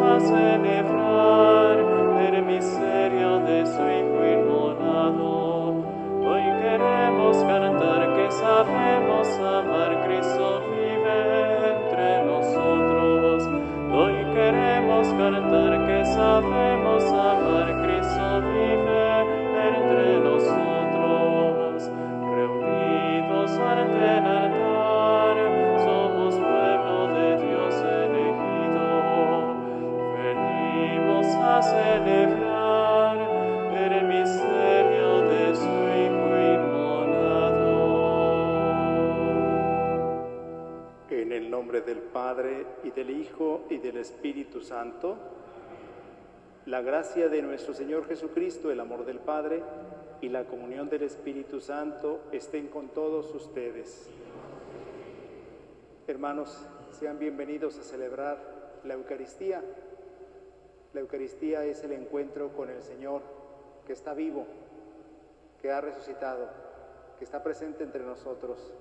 a celebrar el misterio de su Hijo inmolado. Hoy queremos cantar que sabemos amar, Cristo vive entre nosotros. Hoy queremos cantar que sabemos amar, Cristo vive entre nosotros. Reunidos ante el altar, somos pueblo de Dios elegido. Venimos a celebrar el misterio de su Hijo inmolado. En el nombre del Padre, y del Hijo, y del Espíritu Santo, la gracia de nuestro Señor Jesucristo, el amor del Padre, y la comunión del Espíritu Santo estén con todos ustedes. Hermanos, sean bienvenidos a celebrar la Eucaristía. La Eucaristía es el encuentro con el Señor, que está vivo, que ha resucitado, que está presente entre nosotros.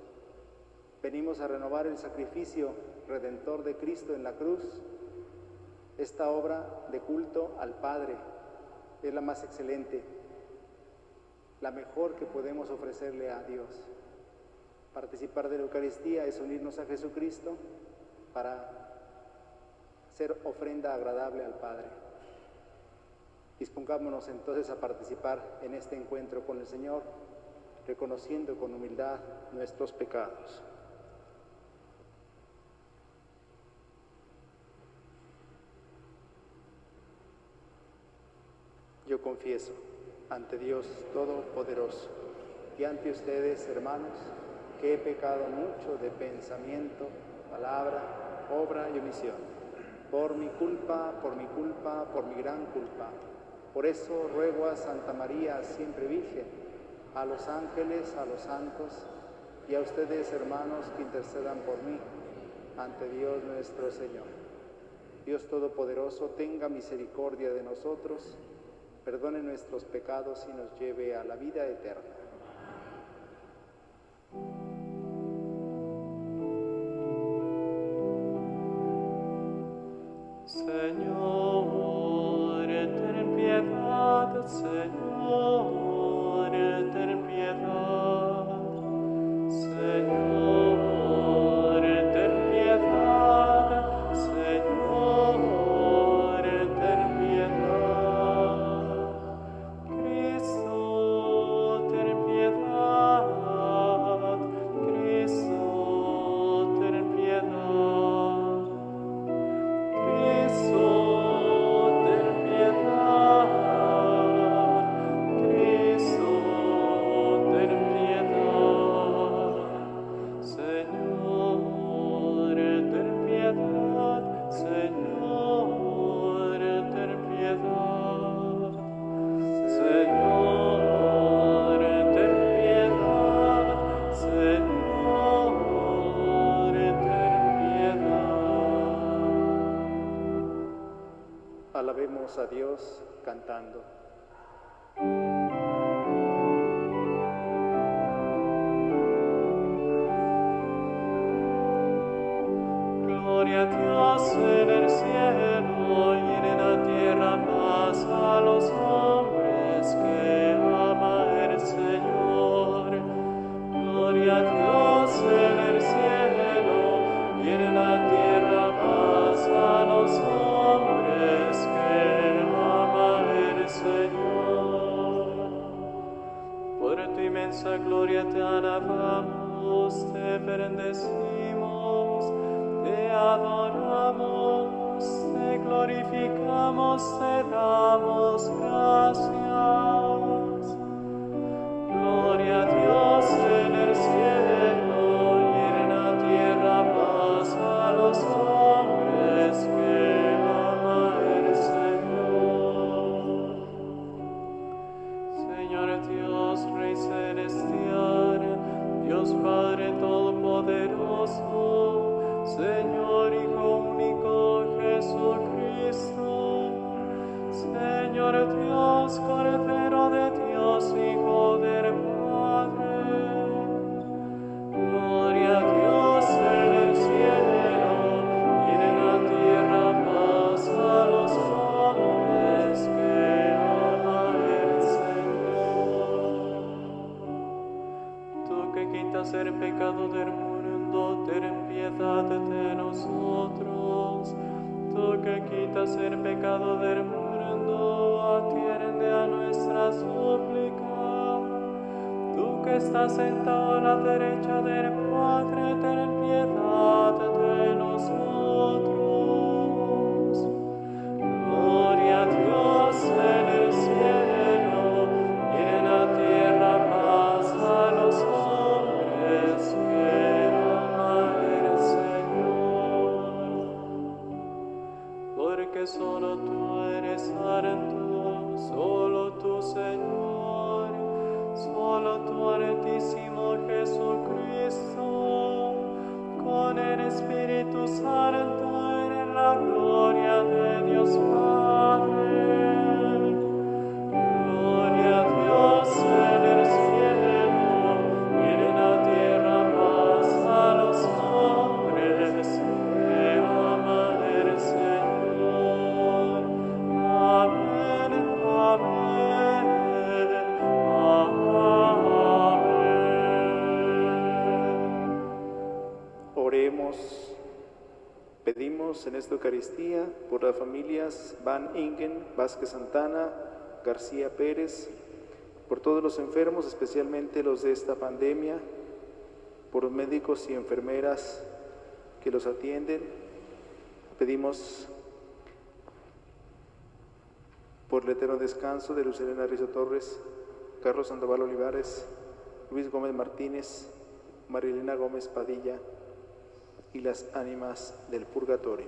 Venimos a renovar el sacrificio redentor de Cristo en la cruz. Esta obra de culto al Padre es la más excelente, la mejor que podemos ofrecerle a Dios. Participar de la Eucaristía es unirnos a Jesucristo para ser ofrenda agradable al Padre. Dispongámonos entonces a participar en este encuentro con el Señor, reconociendo con humildad nuestros pecados. Yo confieso ante Dios Todopoderoso y ante ustedes, hermanos, que he pecado mucho de pensamiento, palabra, obra y omisión, por mi culpa, por mi gran culpa. Por eso ruego a Santa María, siempre Virgen, a los ángeles, a los santos y a ustedes, hermanos, que intercedan por mí ante Dios nuestro Señor. Dios Todopoderoso, tenga misericordia de nosotros, perdone nuestros pecados y nos lleve a la vida eterna. Señor, ten piedad, Señor, ten piedad. Señor, ten piedad, Señor, ten piedad. Cristo, ten piedad, Cristo, ten piedad. Cristo, ten piedad, Cristo, ten piedad. Señor, ten piedad, Señor, ten piedad. Señor, ten piedad, Señor, ten piedad. Alabemos a Dios cantando. Gloria a Dios en el cielo y en la tierra paz a los hombres que ama el Señor. Gloria a Dios en el cielo y en la tierra paz a los hombres que ama el Señor. Por tu inmensa gloria te alabamos, te bendecimos, te adoramos, te glorificamos, te damos gracias. Gloria a Dios en el cielo y en la tierra paz a los hombres que ama el Señor. Señor Dios, Rey celestial, Dios Padre todopoderoso, Señor Hijo único Jesucristo, Señor Dios, Cordero de Dios, Hijo del Padre. Gloria a Dios en el cielo y en la tierra paz a los Tú que quitas el pecado del mundo, atiende a nuestra súplica. Tú que estás sentado a la derecha del Padre, ten piedad de nosotros. Gloria a Dios en el cielo y en la tierra paz a los hombres que ama el Señor. Porque solo tú eres santo, solo tú, Señor, solo tú, Altísimo Jesucristo, con el Espíritu Santo en la gloria de Dios Padre. Gloria a Dios en el cielo y en la tierra paz a los hombres que aman el Señor. Amén, amén, amén. Oremos. Pedimos en esta Eucaristía por las familias Van Ingen, Vázquez Santana, García Pérez, por todos los enfermos, especialmente los de esta pandemia, por los médicos y enfermeras que los atienden. Pedimos por el eterno descanso de Luz Helena Rizo Torres, Carlos Sandoval Olivares, Luis Gómez Martínez, Marilena Gómez Padilla, y las ánimas del purgatorio.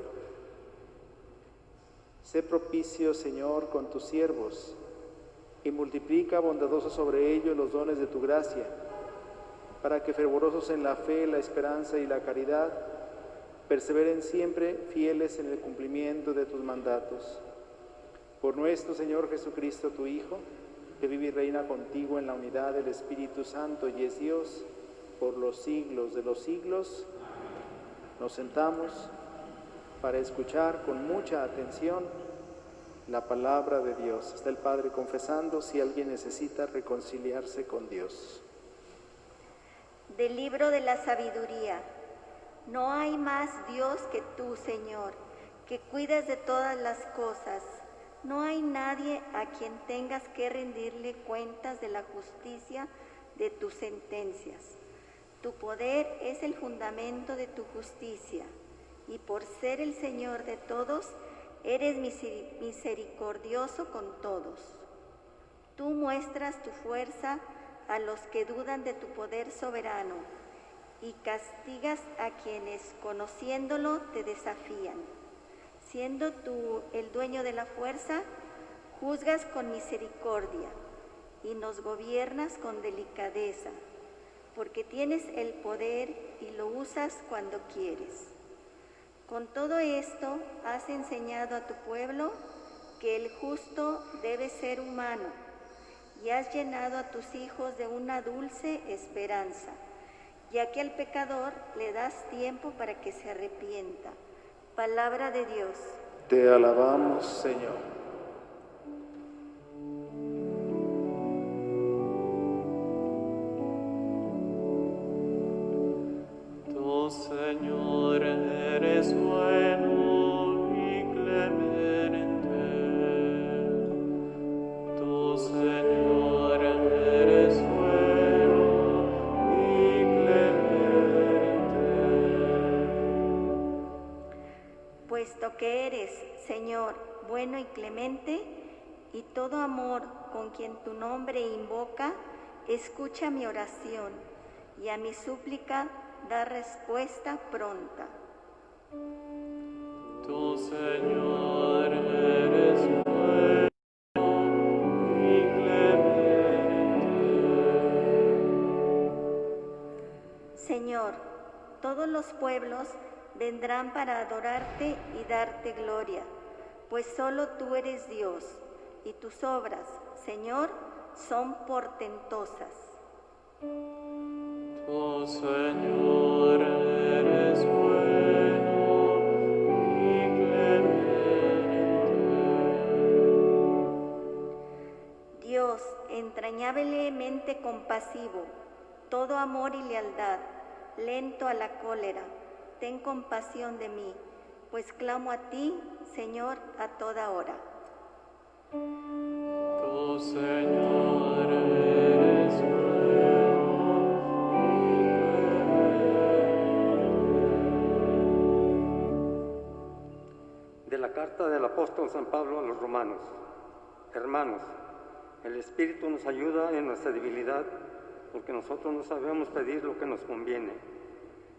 Sé propicio, Señor, con tus siervos, y multiplica bondadoso sobre ellos los dones de tu gracia, para que fervorosos en la fe, la esperanza y la caridad, perseveren siempre fieles en el cumplimiento de tus mandatos. Por nuestro Señor Jesucristo, tu Hijo, que vive y reina contigo en la unidad del Espíritu Santo y es Dios, por los siglos de los siglos. Nos sentamos para escuchar con mucha atención la palabra de Dios. Está el Padre confesando si alguien necesita reconciliarse con Dios. Del libro de la sabiduría. No hay más Dios que tú, Señor, que cuidas de todas las cosas. No hay nadie a quien tengas que rendirle cuentas de la justicia de tus sentencias. Tu poder es el fundamento de tu justicia, y por ser el Señor de todos, eres misericordioso con todos. Tú muestras tu fuerza a los que dudan de tu poder soberano, y castigas a quienes, conociéndolo, te desafían. Siendo tú el dueño de la fuerza, juzgas con misericordia, y nos gobiernas con delicadeza, porque tienes el poder y lo usas cuando quieres. Con todo esto has enseñado a tu pueblo que el justo debe ser humano, y has llenado a tus hijos de una dulce esperanza, ya que al pecador le das tiempo para que se arrepienta. Palabra de Dios. Te alabamos, Señor. Señor, eres bueno y clemente. Tú, Señor, eres bueno y clemente. Puesto que eres, Señor, bueno y clemente, y todo amor con quien tu nombre invoca, escucha mi oración, y a mi súplica da respuesta pronta. Tú, Señor, eres bueno y clemente. Señor, todos los pueblos vendrán para adorarte y darte gloria, pues solo tú eres Dios, y tus obras, Señor, son portentosas. Oh Señor, eres bueno y clemente. Dios, entrañablemente compasivo, todo amor y lealtad, lento a la cólera, ten compasión de mí, pues clamo a ti, Señor, a toda hora. Tu Señor eres De la carta del apóstol San Pablo a los romanos. Hermanos, el Espíritu nos ayuda en nuestra debilidad, porque nosotros no sabemos pedir lo que nos conviene,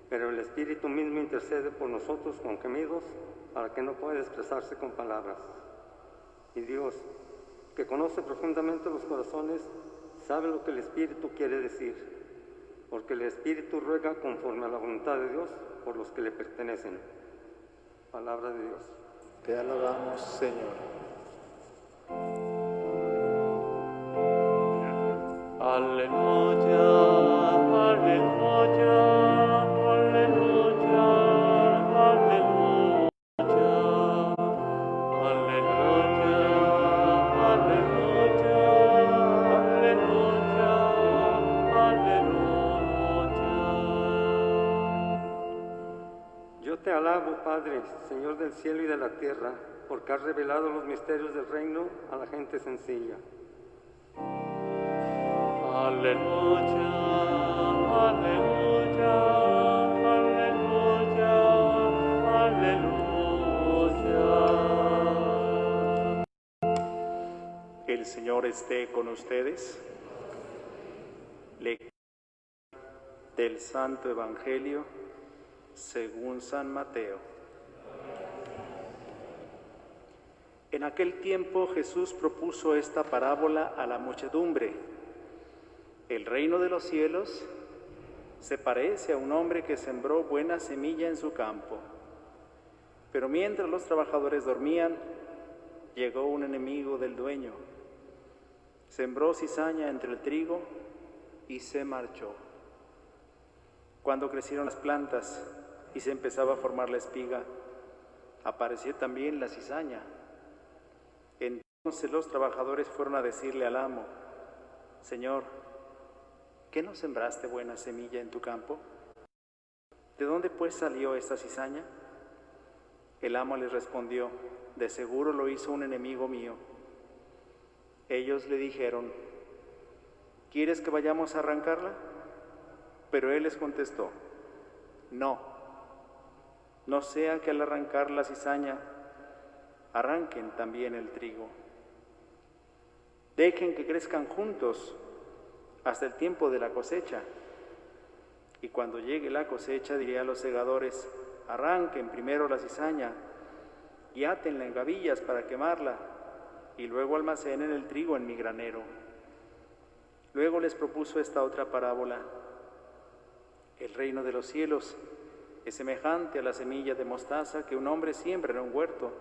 pero el Espíritu mismo intercede por nosotros con gemidos para que no pueda expresarse con palabras. Y Dios, que conoce profundamente los corazones, sabe lo que el Espíritu quiere decir, porque el Espíritu ruega conforme a la voluntad de Dios por los que le pertenecen. Palabra de Dios. Te alabamos, Señor. Aleluya, aleluya, aleluya, aleluya, aleluya, aleluya, aleluya. Yo te alabo, Padre, Señor del cielo y de la tierra, porque has revelado los misterios del reino a la gente sencilla. Aleluya, aleluya, aleluya, aleluya. El Señor esté con ustedes. Lectura del Santo Evangelio según San Mateo. En aquel tiempo Jesús propuso esta parábola a la muchedumbre. El reino de los cielos se parece a un hombre que sembró buena semilla en su campo. Pero mientras los trabajadores dormían, llegó un enemigo del dueño. Sembró cizaña entre el trigo y se marchó. Cuando crecieron las plantas y se empezaba a formar la espiga, apareció también la cizaña. Entonces los trabajadores fueron a decirle al amo: Señor, ¿qué no sembraste buena semilla en tu campo? ¿De dónde pues salió esta cizaña? El amo les respondió: de seguro lo hizo un enemigo mío. Ellos le dijeron: ¿quieres que vayamos a arrancarla? Pero él les contestó: no sea que al arrancar la cizaña arranquen también el trigo. Dejen que crezcan juntos hasta el tiempo de la cosecha. Y cuando llegue la cosecha, diré a los segadores: arranquen primero la cizaña y átenla en gavillas para quemarla, y luego almacenen el trigo en mi granero. Luego les propuso esta otra parábola: el reino de los cielos es semejante a la semilla de mostaza que un hombre siembra en un huerto,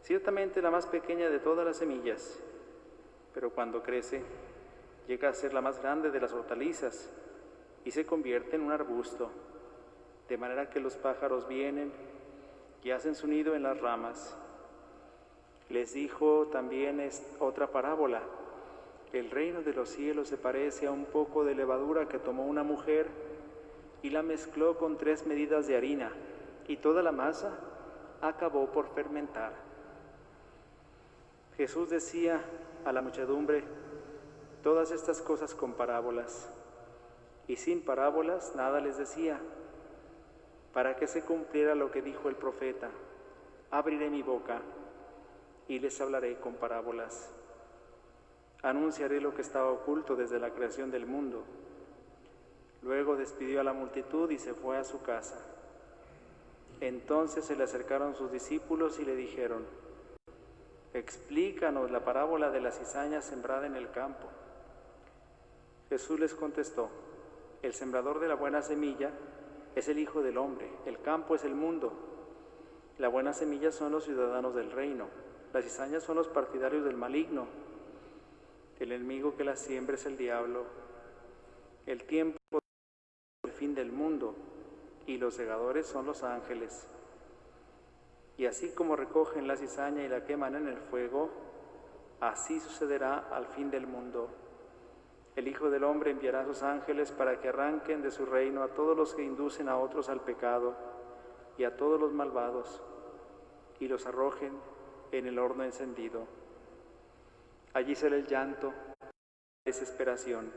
ciertamente la más pequeña de todas las semillas, pero cuando crece, llega a ser la más grande de las hortalizas y se convierte en un arbusto, de manera que los pájaros vienen y hacen su nido en las ramas. Les dijo también otra parábola: el reino de los cielos se parece a un poco de levadura que tomó una mujer y la mezcló con 3 medidas de harina, y toda la masa acabó por fermentar. Jesús decía a la muchedumbre todas estas cosas con parábolas, y sin parábolas nada les decía, para que se cumpliera lo que dijo el profeta: abriré mi boca y les hablaré con parábolas. Anunciaré lo que estaba oculto desde la creación del mundo. Luego despidió a la multitud y se fue a su casa. Entonces se le acercaron sus discípulos y le dijeron: explícanos la parábola de la cizaña sembrada en el campo. Jesús les contestó: el sembrador de la buena semilla es el Hijo del Hombre, el campo es el mundo. La buena semilla son los ciudadanos del reino, las cizañas son los partidarios del maligno. El enemigo que la siembra es el diablo. El tiempo es el fin del mundo, y los segadores son los ángeles. Y así como recogen la cizaña y la queman en el fuego, así sucederá al fin del mundo. El Hijo del Hombre enviará a sus ángeles para que arranquen de su reino a todos los que inducen a otros al pecado y a todos los malvados, y los arrojen en el horno encendido. Allí será el llanto, la desesperación.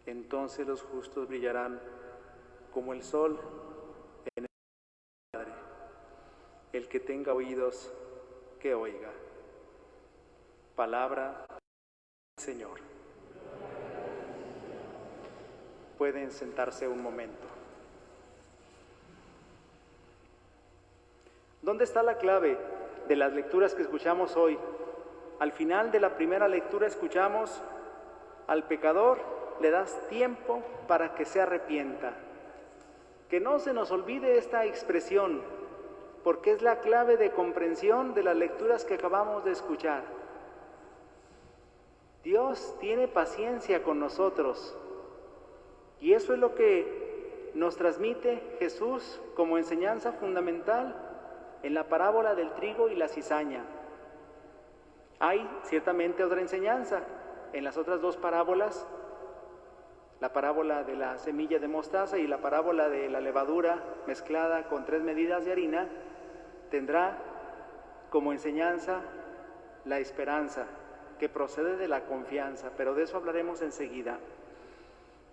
Entonces los justos brillarán como el sol en el Padre. El que tenga oídos, que oiga. Palabra del Señor. Pueden sentarse un momento. ¿Dónde está la clave de las lecturas que escuchamos hoy? Al final de la primera lectura escuchamos: al pecador le das tiempo para que se arrepienta. Que no se nos olvide esta expresión, porque es la clave de comprensión de las lecturas que acabamos de escuchar. Dios tiene paciencia con nosotros, y eso es lo que nos transmite Jesús como enseñanza fundamental en la parábola del trigo y la cizaña. Hay ciertamente otra enseñanza en las otras dos parábolas, la parábola de la semilla de mostaza y la parábola de la levadura mezclada con 3 medidas de harina, tendrá como enseñanza la esperanza, que procede de la confianza, pero de eso hablaremos enseguida.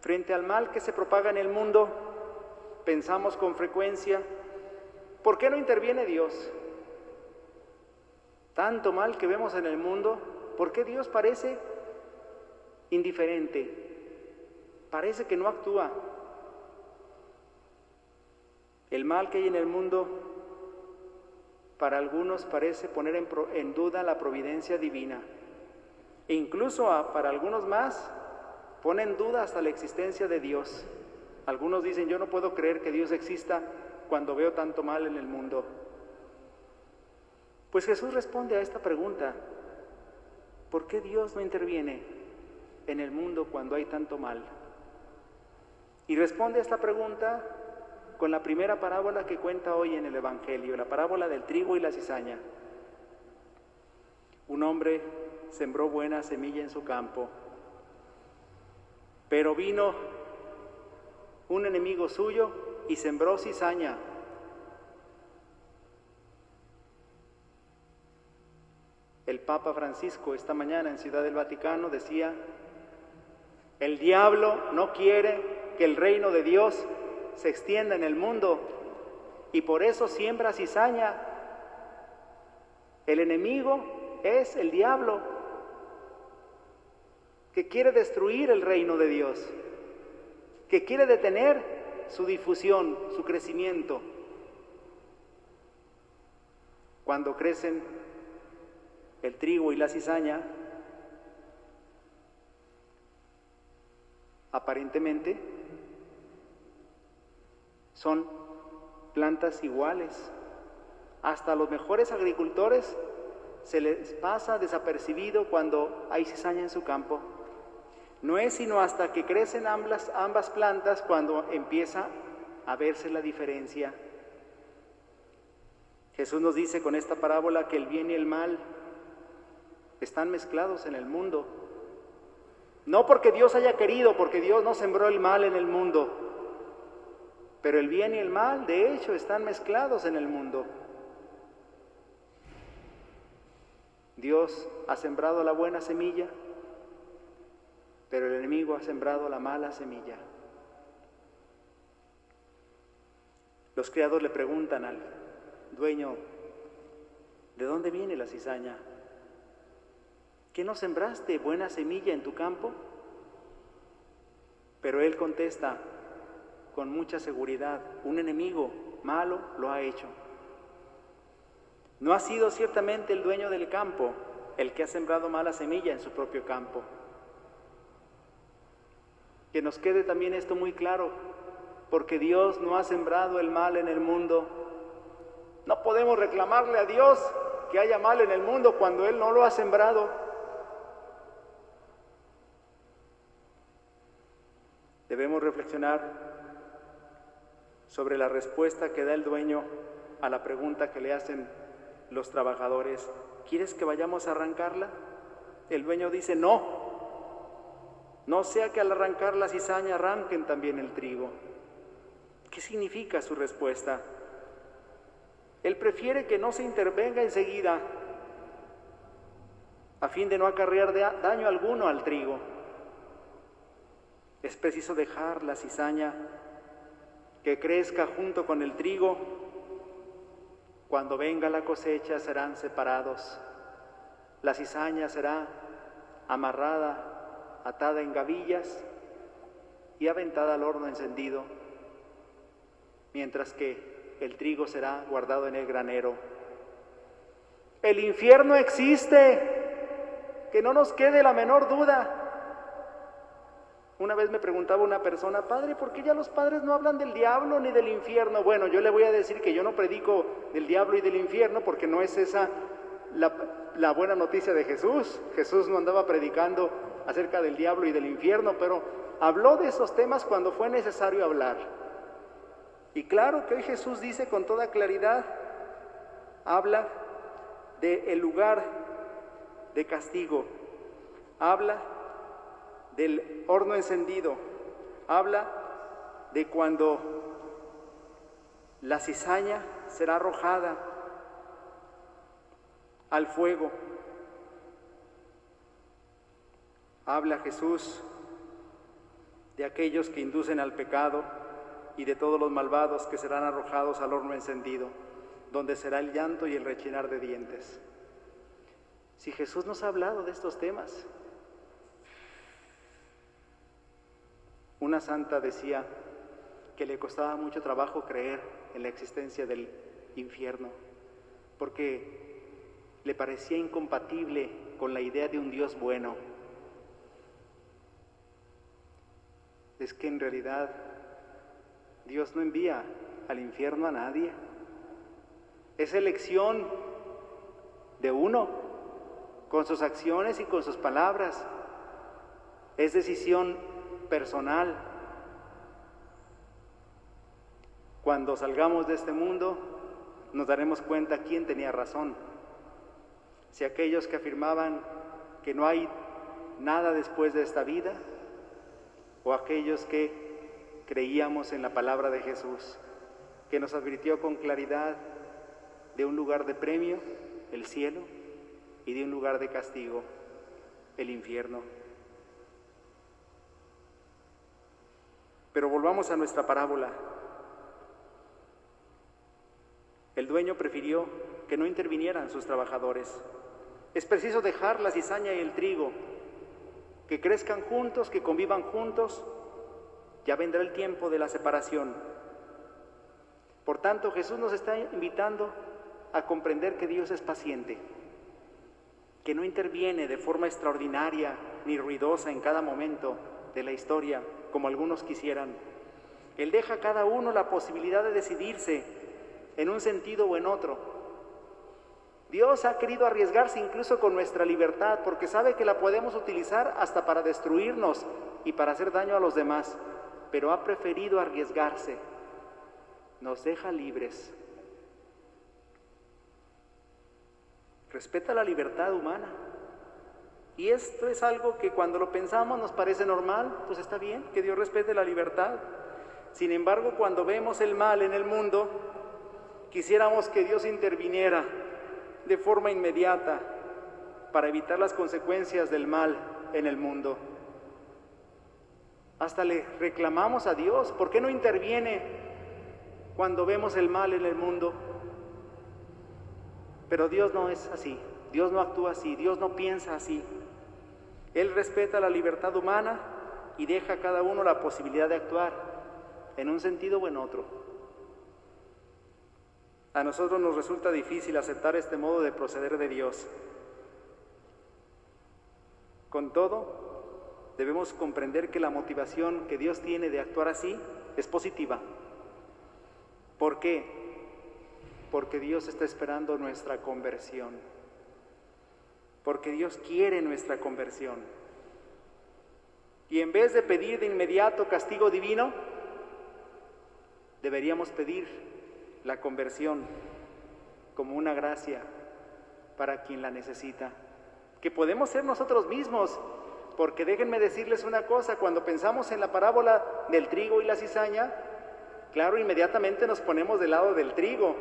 Frente al mal que se propaga en el mundo, pensamos con frecuencia: ¿por qué no interviene Dios? Tanto mal que vemos en el mundo, ¿por qué Dios parece indiferente? Parece que no actúa. El mal que hay en el mundo, para algunos parece poner en duda la providencia divina. E incluso para algunos más, pone en duda hasta la existencia de Dios. Algunos dicen: yo no puedo creer que Dios exista cuando veo tanto mal en el mundo. Pues Jesús responde a esta pregunta: ¿por qué Dios no interviene en el mundo cuando hay tanto mal? Y responde a esta pregunta con la primera parábola que cuenta hoy en el Evangelio, la parábola del trigo y la cizaña. Un hombre sembró buena semilla en su campo, pero vino un enemigo suyo y sembró cizaña. El Papa Francisco esta mañana en Ciudad del Vaticano decía: el diablo no quiere que el reino de Dios se extienda en el mundo y por eso siembra cizaña. El enemigo es el diablo, que quiere destruir el reino de Dios, que quiere detener su difusión, su crecimiento. Cuando crecen el trigo y la cizaña, aparentemente son plantas iguales. Hasta a los mejores agricultores se les pasa desapercibido cuando hay cizaña en su campo. No es sino hasta que crecen ambas plantas cuando empieza a verse la diferencia. Jesús nos dice con esta parábola que el bien y el mal están mezclados en el mundo. No porque Dios haya querido, porque Dios no sembró el mal en el mundo, pero el bien y el mal, de hecho, están mezclados en el mundo. Dios ha sembrado la buena semilla, pero el enemigo ha sembrado la mala semilla. Los criados le preguntan al dueño: ¿de dónde viene la cizaña? ¿Qué no sembraste buena semilla en tu campo? Pero él contesta con mucha seguridad: un enemigo malo lo ha hecho. No ha sido ciertamente el dueño del campo el que ha sembrado mala semilla en su propio campo. Que nos quede también esto muy claro, porque Dios no ha sembrado el mal en el mundo. No podemos reclamarle a Dios que haya mal en el mundo cuando Él no lo ha sembrado. Debemos reflexionar sobre la respuesta que da el dueño a la pregunta que le hacen los trabajadores: ¿quieres que vayamos a arrancarla? El dueño dice: no sea que al arrancar la cizaña arranquen también el trigo. ¿Qué significa su respuesta? Él prefiere que no se intervenga enseguida a fin de no acarrear daño alguno al trigo. Es preciso dejar la cizaña que crezca junto con el trigo. Cuando venga la cosecha serán separados. La cizaña será amarrada, atada en gavillas y aventada al horno encendido, mientras que el trigo será guardado en el granero. El infierno existe, que no nos quede la menor duda. Una vez me preguntaba una persona: padre, ¿por qué ya los padres no hablan del diablo ni del infierno? Bueno, yo le voy a decir que yo no predico del diablo y del infierno porque no es esa la buena noticia de Jesús. Jesús no andaba predicando acerca del diablo y del infierno, pero habló de esos temas cuando fue necesario hablar. Y claro que hoy Jesús dice con toda claridad, habla del lugar de castigo, habla del horno encendido, habla de cuando la cizaña será arrojada al fuego. Habla Jesús de aquellos que inducen al pecado y de todos los malvados que serán arrojados al horno encendido, donde será el llanto y el rechinar de dientes. Si Jesús nos ha hablado de estos temas. Una santa decía que le costaba mucho trabajo creer en la existencia del infierno, porque le parecía incompatible con la idea de un Dios bueno. Es que en realidad Dios no envía al infierno a nadie. Es elección de uno, con sus acciones y con sus palabras. Es decisión personal. Cuando salgamos de este mundo, nos daremos cuenta quién tenía razón. Si aquellos que afirmaban que no hay nada después de esta vida, o aquellos que creíamos en la palabra de Jesús, que nos advirtió con claridad de un lugar de premio, el cielo, y de un lugar de castigo, el infierno. Pero volvamos a nuestra parábola. El dueño prefirió que no intervinieran sus trabajadores. Es preciso dejar la cizaña y el trigo, que crezcan juntos, que convivan juntos. Ya vendrá el tiempo de la separación. Por tanto, Jesús nos está invitando a comprender que Dios es paciente, que no interviene de forma extraordinaria ni ruidosa en cada momento de la historia, como algunos quisieran. Él deja a cada uno la posibilidad de decidirse en un sentido o en otro. Dios ha querido arriesgarse incluso con nuestra libertad, porque sabe que la podemos utilizar hasta para destruirnos y para hacer daño a los demás, pero ha preferido arriesgarse. Nos deja libres. Respeta la libertad humana. Y esto es algo que cuando lo pensamos nos parece normal, pues está bien que Dios respete la libertad. Sin embargo, cuando vemos el mal en el mundo, quisiéramos que Dios interviniera de forma inmediata para evitar las consecuencias del mal en el mundo. Hasta le reclamamos a Dios: ¿por qué no interviene cuando vemos el mal en el mundo? Pero Dios no es así, Dios no actúa así, Dios no piensa así. Él respeta la libertad humana y deja a cada uno la posibilidad de actuar en un sentido o en otro. A nosotros nos resulta difícil aceptar este modo de proceder de Dios. Con todo, debemos comprender que la motivación que Dios tiene de actuar así es positiva. ¿Por qué? Porque Dios está esperando nuestra conversión. Porque Dios quiere nuestra conversión. Y en vez de pedir de inmediato castigo divino, deberíamos pedir la conversión como una gracia para quien la necesita, que podemos ser nosotros mismos, porque déjenme decirles una cosa: cuando pensamos en la parábola del trigo y la cizaña, claro, inmediatamente nos ponemos del lado del trigo,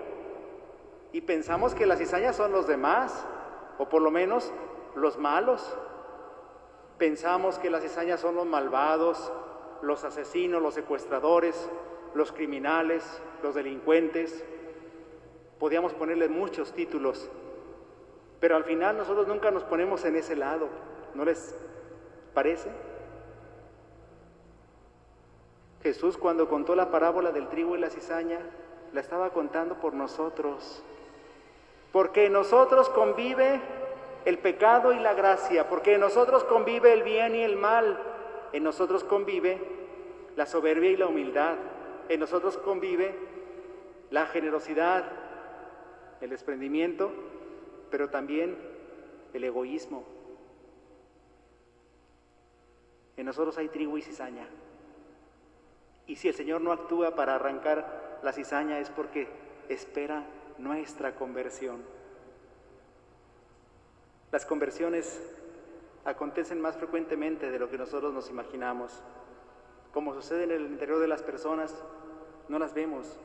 y pensamos que la cizaña son los demás, o por lo menos los malos. Pensamos que la cizaña son los malvados, los asesinos, los secuestradores, los criminales, los delincuentes. Podíamos ponerle muchos títulos, pero al final nosotros nunca nos ponemos en ese lado, ¿no les parece? Jesús, cuando contó la parábola del trigo y la cizaña, la estaba contando por nosotros, porque en nosotros convive el pecado y la gracia, porque en nosotros convive el bien y el mal, en nosotros convive la soberbia y la humildad, en nosotros convive la generosidad, el desprendimiento, pero también el egoísmo. En nosotros hay trigo y cizaña. Y si el Señor no actúa para arrancar la cizaña es porque espera nuestra conversión. Las conversiones acontecen más frecuentemente de lo que nosotros nos imaginamos. Como sucede en el interior de las personas, no las vemos.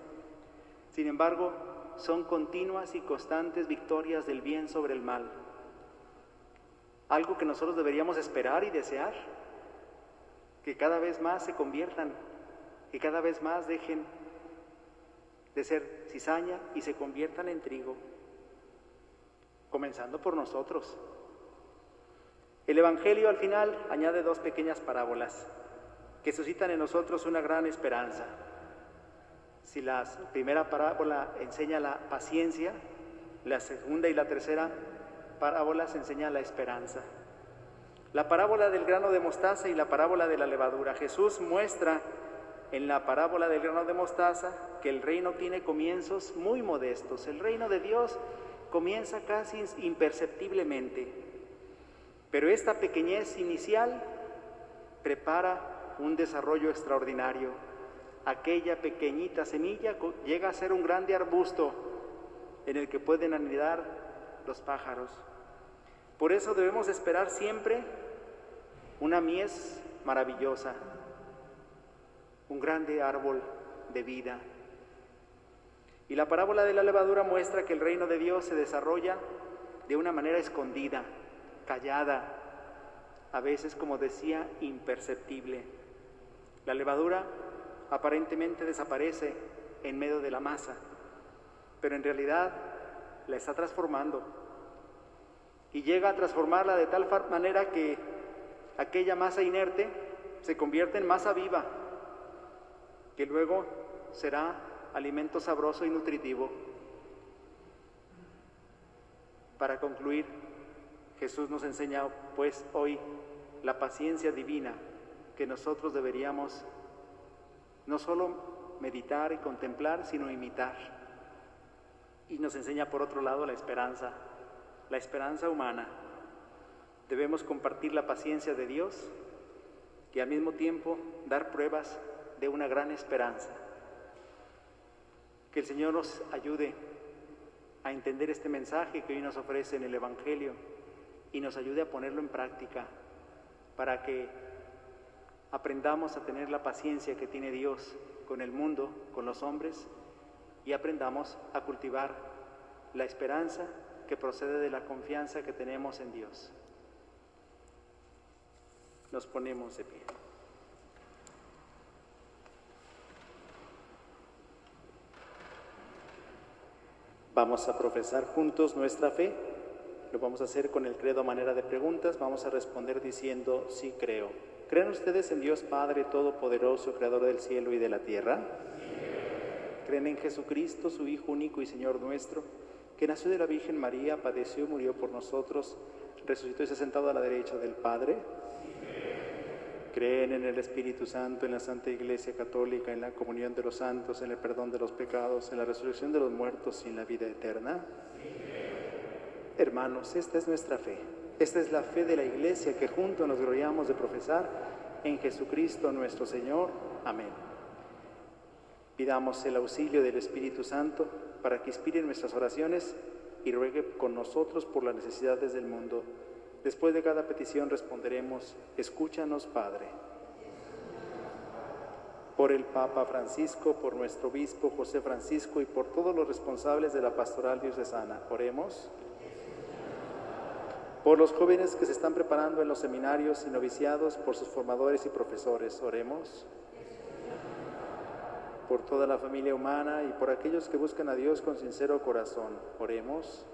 Sin embargo, son continuas y constantes victorias del bien sobre el mal. Algo que nosotros deberíamos esperar y desear, que cada vez más se conviertan, que cada vez más dejen de ser cizaña y se conviertan en trigo, comenzando por nosotros. El Evangelio al final añade dos pequeñas parábolas que suscitan en nosotros una gran esperanza. Si la primera parábola enseña la paciencia, la segunda y la tercera parábolas enseñan la esperanza. La parábola del grano de mostaza y la parábola de la levadura. Jesús muestra en la parábola del grano de mostaza que el reino tiene comienzos muy modestos. El reino de Dios comienza casi imperceptiblemente, pero esta pequeñez inicial prepara un desarrollo extraordinario. Aquella pequeñita semilla llega a ser un grande arbusto en el que pueden anidar los pájaros. Por eso debemos esperar siempre una mies maravillosa, un grande árbol de vida. Y la parábola de la levadura muestra que el reino de Dios se desarrolla de una manera escondida, callada, a veces, como decía, imperceptible. La levadura aparentemente desaparece en medio de la masa, pero en realidad la está transformando y llega a transformarla de tal manera que aquella masa inerte se convierte en masa viva, que luego será alimento sabroso y nutritivo. Para concluir, Jesús nos enseña pues hoy la paciencia divina que nosotros deberíamos no solo meditar y contemplar, sino imitar. Y nos enseña por otro lado la esperanza humana. Debemos compartir la paciencia de Dios y al mismo tiempo dar pruebas de una gran esperanza. Que el Señor nos ayude a entender este mensaje que hoy nos ofrece en el Evangelio y nos ayude a ponerlo en práctica para que aprendamos a tener la paciencia que tiene Dios con el mundo, con los hombres, y aprendamos a cultivar la esperanza que procede de la confianza que tenemos en Dios. Nos ponemos de pie. Vamos a profesar juntos nuestra fe. Lo vamos a hacer con el credo a manera de preguntas. Vamos a responder diciendo sí creo. ¿Creen ustedes en Dios Padre Todopoderoso, Creador del cielo y de la tierra? Sí. ¿Creen en Jesucristo, su Hijo único y Señor nuestro, que nació de la Virgen María, padeció y murió por nosotros, resucitó y se ha sentado a la derecha del Padre? Sí. ¿Creen en el Espíritu Santo, en la Santa Iglesia Católica, en la comunión de los santos, en el perdón de los pecados, en la resurrección de los muertos y en la vida eterna? Sí. Hermanos, esta es nuestra fe. Esta es la fe de la Iglesia que juntos nos gloriamos de profesar en Jesucristo nuestro Señor. Amén. Pidamos el auxilio del Espíritu Santo para que inspire nuestras oraciones y ruegue con nosotros por las necesidades del mundo. Después de cada petición responderemos: escúchanos, Padre. por el Papa Francisco, por nuestro obispo José Francisco y por todos los responsables de la pastoral diocesana. Oremos. Por los jóvenes que se están preparando en los seminarios y noviciados, por sus formadores y profesores. Oremos. Por toda la familia humana y por aquellos que buscan a Dios con sincero corazón. Oremos.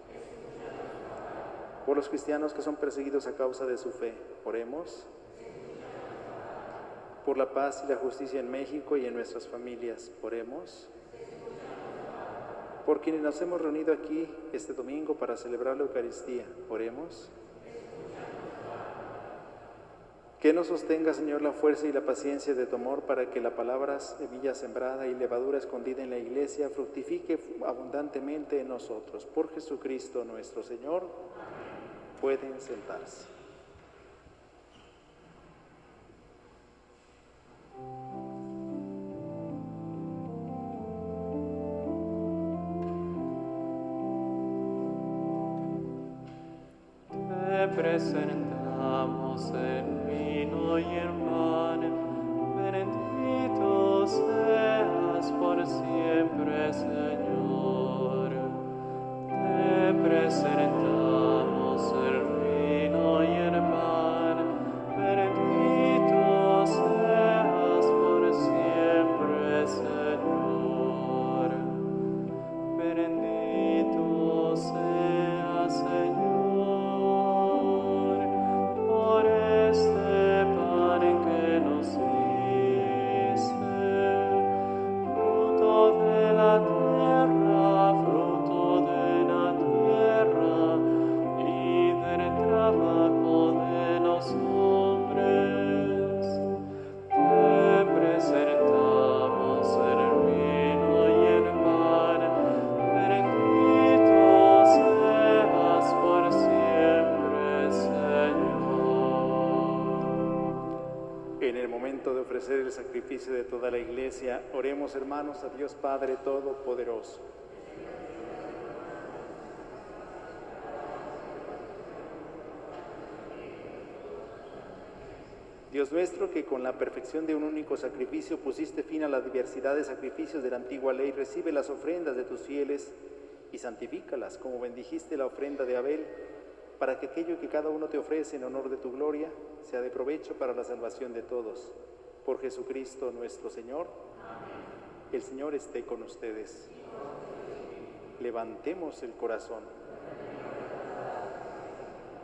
Por los cristianos que son perseguidos a causa de su fe. Oremos. Por la paz y la justicia en México y en nuestras familias. Oremos. Por quienes nos hemos reunido aquí este domingo para celebrar la Eucaristía. Oremos. Que nos sostenga, Señor, la fuerza y la paciencia de tu amor para que la palabra, semilla sembrada y levadura escondida en la Iglesia, fructifique abundantemente en nosotros. Por Jesucristo nuestro Señor. Pueden sentarse. Te presentamos en vino y en pan, bendito seas por siempre, Señor. Te presentamos en vino y en pan, bendito seas por siempre, Señor. Bendito seas, Señor. El sacrificio de toda la Iglesia, oremos, hermanos, a Dios Padre Todopoderoso. Dios nuestro, que con la perfección de un único sacrificio pusiste fin a la diversidad de sacrificios de la antigua ley, recibe las ofrendas de tus fieles y santifícalas, como bendijiste la ofrenda de Abel, para que aquello que cada uno te ofrece en honor de tu gloria sea de provecho para la salvación de todos. Por Jesucristo nuestro Señor. Amén. El Señor esté con ustedes. Levantemos el corazón.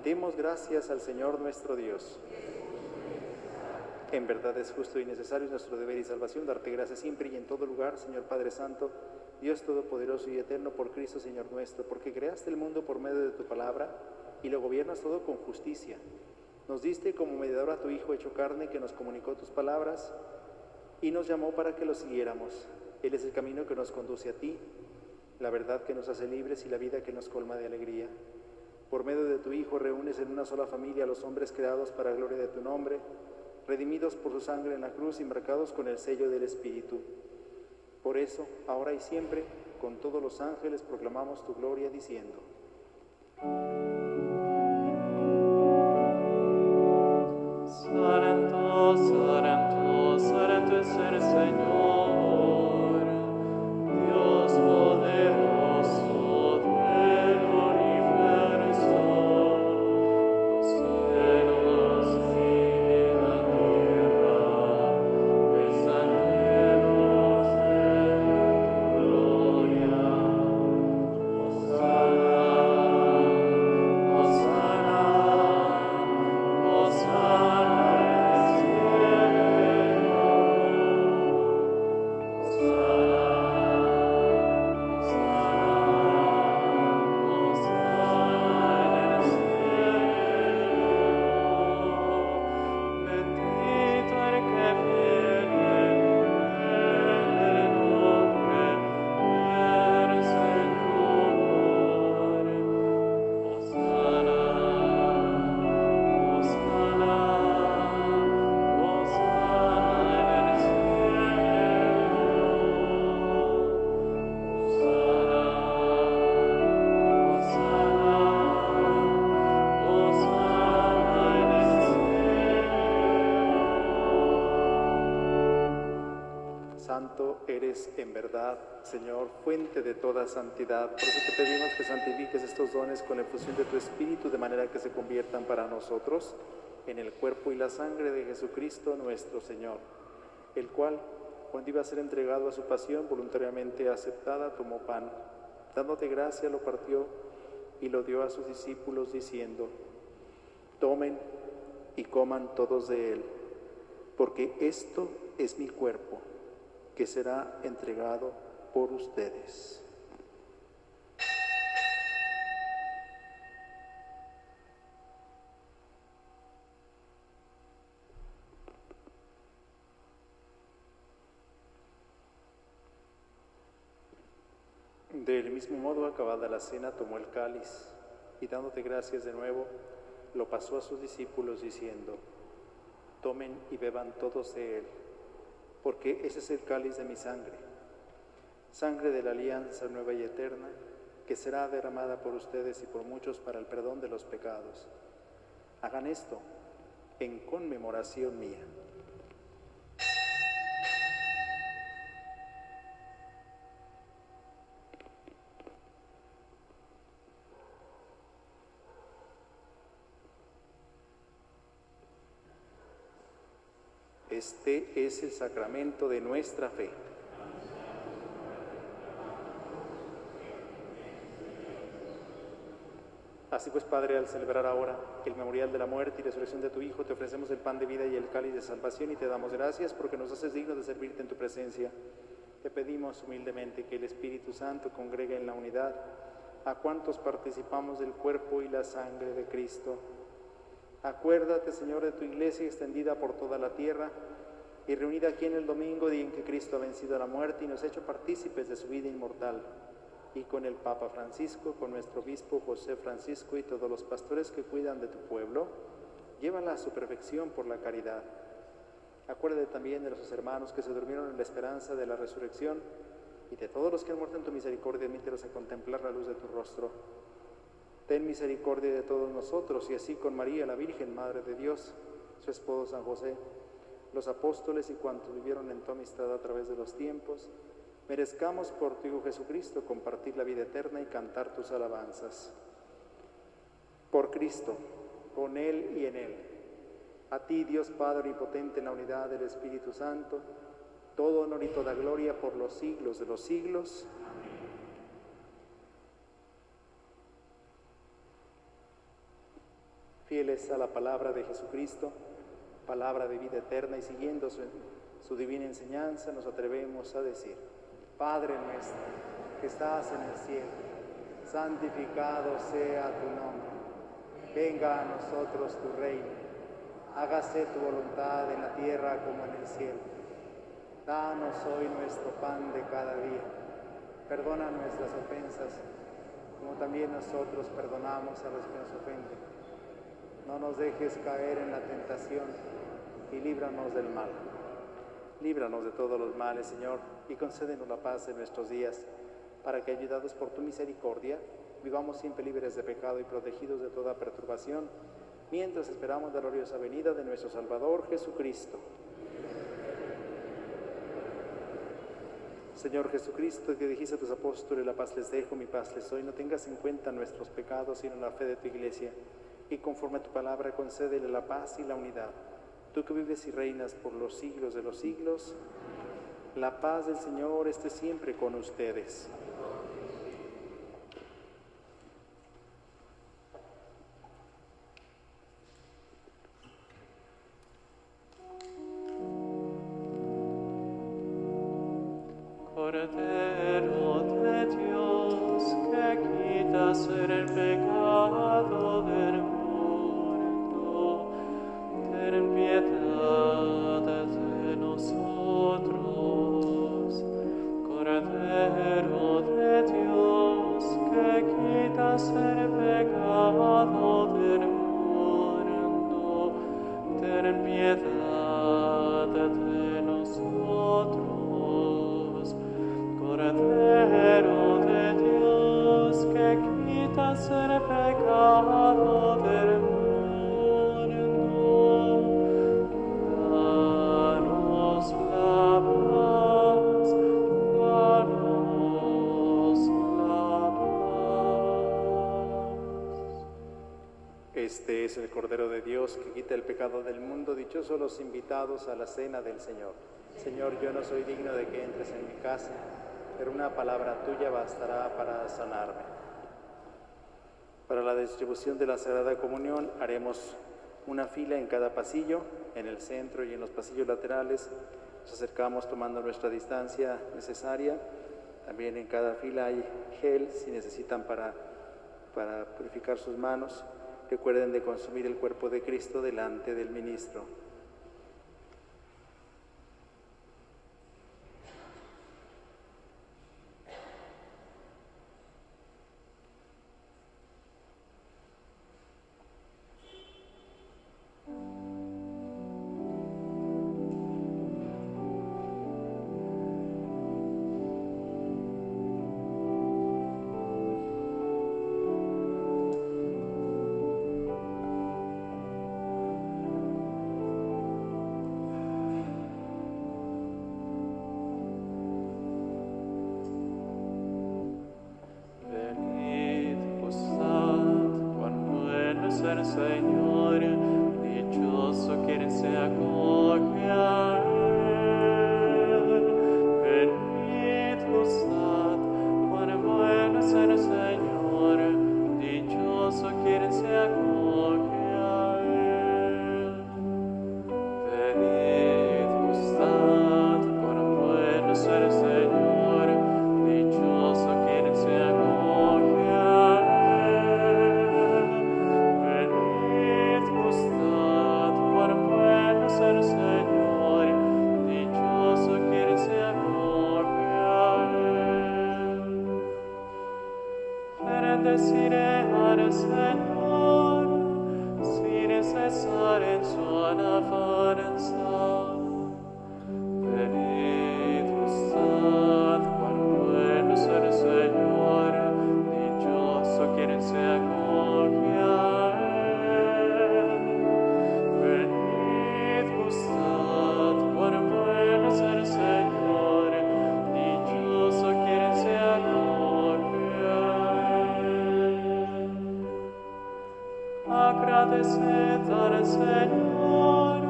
Demos gracias al Señor nuestro Dios. En verdad es justo y necesario, es nuestro deber y salvación, darte gracias siempre y en todo lugar, Señor Padre Santo, Dios Todopoderoso y Eterno, por Cristo Señor nuestro, porque creaste el mundo por medio de tu palabra y lo gobiernas todo con justicia. Nos diste como mediador a tu Hijo hecho carne, que nos comunicó tus palabras y nos llamó para que lo siguiéramos. Él es el camino que nos conduce a ti, la verdad que nos hace libres y la vida que nos colma de alegría. Por medio de tu Hijo reúnes en una sola familia a los hombres creados para gloria de tu nombre, redimidos por su sangre en la cruz y marcados con el sello del Espíritu. Por eso, ahora y siempre, con todos los ángeles proclamamos tu gloria diciendo: Santo, santo, santo es el Señor, Dios poderoso del universo. Los cielos y la tierra están llenos de tu gloria. Hosana. eres en verdad, Señor, fuente de toda santidad. Por eso te pedimos que santifiques estos dones con la efusión de tu Espíritu, de manera que se conviertan para nosotros en el cuerpo y la sangre de Jesucristo nuestro Señor, el cual, cuando iba a ser entregado a su pasión voluntariamente aceptada, tomó pan, dándote gracia, lo partió y lo dio a sus discípulos, diciendo: tomen y coman todos de él, porque esto es mi cuerpo, que será entregado por ustedes. Del mismo modo, acabada la cena, tomó el cáliz y, dándote gracias de nuevo, lo pasó a sus discípulos, diciendo: tomen y beban todos de él, porque ese es el cáliz de mi sangre, sangre de la alianza nueva y eterna, que será derramada por ustedes y por muchos para el perdón de los pecados. Hagan esto en conmemoración mía. Este es el sacramento de nuestra fe. Así pues, Padre, al celebrar ahora el memorial de la muerte y resurrección de tu Hijo, te ofrecemos el pan de vida y el cáliz de salvación y te damos gracias porque nos haces dignos de servirte en tu presencia. Te pedimos humildemente que el Espíritu Santo congregue en la unidad a cuantos participamos del cuerpo y la sangre de Cristo. Acuérdate, Señor, de tu iglesia extendida por toda la tierra y reunida aquí en el domingo, día en que Cristo ha vencido a la muerte y nos ha hecho partícipes de su vida inmortal. Y con el Papa Francisco, con nuestro obispo José Francisco y todos los pastores que cuidan de tu pueblo, llévala a su perfección por la caridad. Acuérdate también de nuestros hermanos que se durmieron en la esperanza de la resurrección y de todos los que han muerto en tu misericordia, admítelos a contemplar la luz de tu rostro. Ten misericordia de todos nosotros y así con María, la Virgen, Madre de Dios, su esposo San José, los apóstoles y cuantos vivieron en tu amistad a través de los tiempos, merezcamos por tu Hijo Jesucristo compartir la vida eterna y cantar tus alabanzas. Por Cristo, con Él y en Él, a ti, Dios Padre omnipotente, en la unidad del Espíritu Santo, todo honor y toda gloria por los siglos de los siglos. Fieles a la palabra de Jesucristo, palabra de vida eterna, y siguiendo su divina enseñanza, nos atrevemos a decir: Padre nuestro, que estás en el cielo, santificado sea tu nombre. Venga a nosotros tu reino. Hágase tu voluntad en la tierra como en el cielo. Danos hoy nuestro pan de cada día. Perdona nuestras ofensas, como también nosotros perdonamos a los que nos ofenden. No nos dejes caer en la tentación y líbranos del mal. Líbranos de todos los males, Señor, y concédenos la paz en nuestros días, para que, ayudados por tu misericordia, vivamos siempre libres de pecado y protegidos de toda perturbación, mientras esperamos la gloriosa venida de nuestro Salvador Jesucristo. Señor Jesucristo, que dijiste a tus apóstoles: la paz les dejo, mi paz les doy, no tengas en cuenta nuestros pecados, sino la fe de tu Iglesia, y conforme a tu palabra concédele la paz y la unidad. Tú que vives y reinas por los siglos de los siglos, la paz del Señor esté siempre con ustedes. Cordero de Dios, que quitas el pecado del mundo, ten piedad de nosotros. Cordero de Dios, que quitas el pecado del mundo, ten piedad de nosotros. Cordero de Dios, que quitas el pecado del mundo, danos la paz, Este es el Cordero de Dios que quita el pecado del mundo. Dichosos los invitados a la cena del Señor. Señor, yo no soy digno de que entres en mi casa, pero una palabra tuya bastará para sanarme. Para la distribución de la Sagrada Comunión haremos una fila en cada pasillo, en el centro y en los pasillos laterales. Nos acercamos tomando nuestra distancia necesaria. También en cada fila hay gel si necesitan para purificar sus manos. Recuerden de consumir el cuerpo de Cristo delante del ministro. Señor, dichoso quien se acoge a Él. Venid, gustad, cuán bueno es el Señor, dichoso quien se acoge a Él. Venid, gustad, cuán bueno es el Señor, dichoso quien se acoge a Él. El Señor, dichoso quien se acoge a Él. Bendeciré al Señor, sin cesar en su alabanza. Venid, gustad, cuán bueno es el Señor, dichoso quien se acoge a Él. Venid, gustad, cuán bueno es el Señor, dichoso quien se acoge a Él. Agradeced al Señor,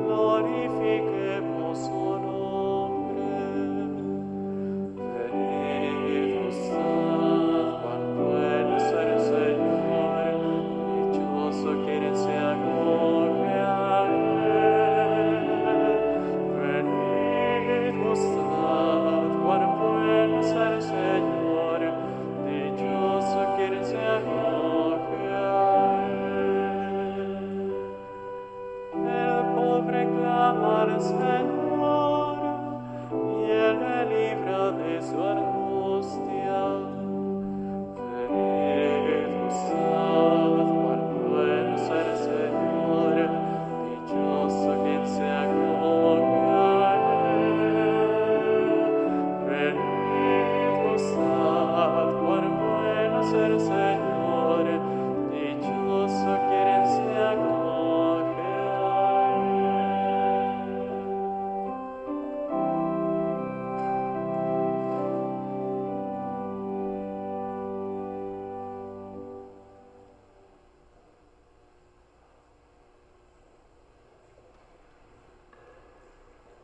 glorifiquemos su nombre. Venid, gustad, cuán bueno es el Señor, dichoso quien se acoge a Él. Venid, gustad, cuán bueno es el Señor, dichoso quien se acoge a Él. El pobre clama al Señor y Él le libra de su angustia. Venid, gustad, cuán bueno es el Señor, dichoso quien se acoge a Él. Venid, gustad, cuán bueno es el Señor, dichoso quien se acoge a Él.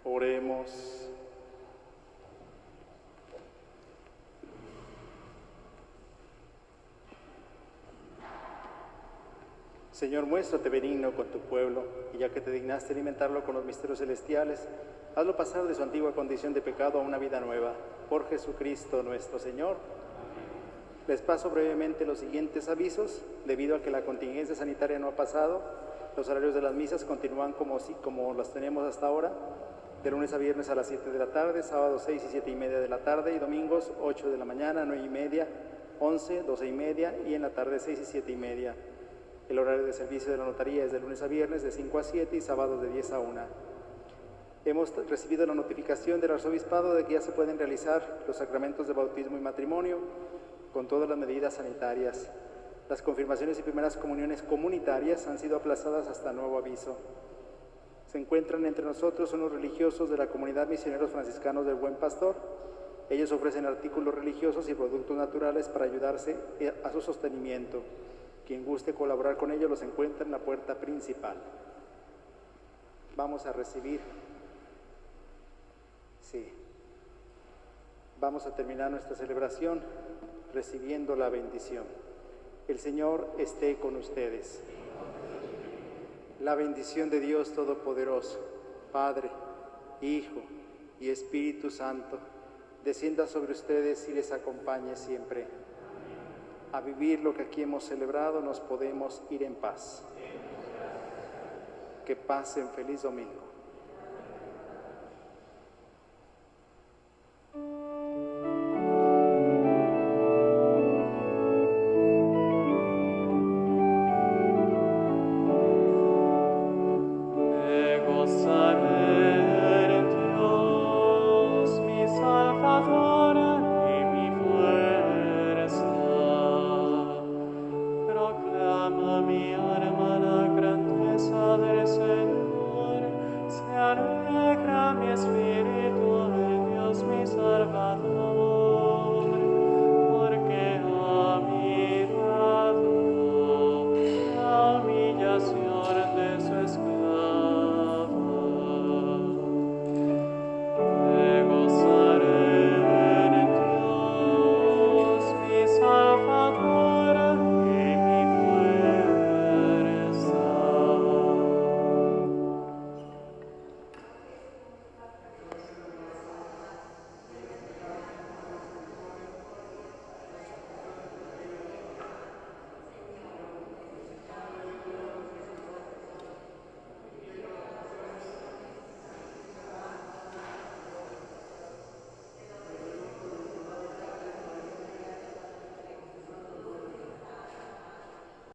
Oremos. Señor, muéstrate benigno con tu pueblo, y ya que te dignaste alimentarlo con los misterios celestiales, hazlo pasar de su antigua condición de pecado a una vida nueva. Por Jesucristo nuestro Señor. Les paso brevemente los siguientes avisos. Debido a que la contingencia sanitaria no ha pasado, los horarios de las misas continúan como las tenemos hasta ahora, de lunes a viernes a las 7 de la tarde, sábados 6 y 7 y media de la tarde, y domingos 8 de la mañana, 9 y media, 11, 12 y media, y en la tarde 6 y 7 y media. El horario de servicio de la notaría es de lunes a viernes de 5 a 7 y sábados de 10 a 1. Hemos recibido la notificación del arzobispado de que ya se pueden realizar los sacramentos de bautismo y matrimonio con todas las medidas sanitarias. Las confirmaciones y primeras comuniones comunitarias han sido aplazadas hasta nuevo aviso. Se encuentran entre nosotros unos religiosos de la comunidad Misioneros Franciscanos del Buen Pastor. Ellos ofrecen artículos religiosos y productos naturales para ayudarse a su sostenimiento. Quien guste colaborar con ellos los encuentra en la puerta principal. Vamos a recibir. Sí. Vamos a terminar nuestra celebración recibiendo la bendición. El Señor esté con ustedes. La bendición de Dios Todopoderoso, Padre, Hijo y Espíritu Santo, descienda sobre ustedes y les acompañe siempre. A vivir lo que aquí hemos celebrado, nos podemos ir en paz. Que pasen feliz domingo. Me gozaré en Dios, mi Salvador y mi fuerza. Proclama mi alma la grandeza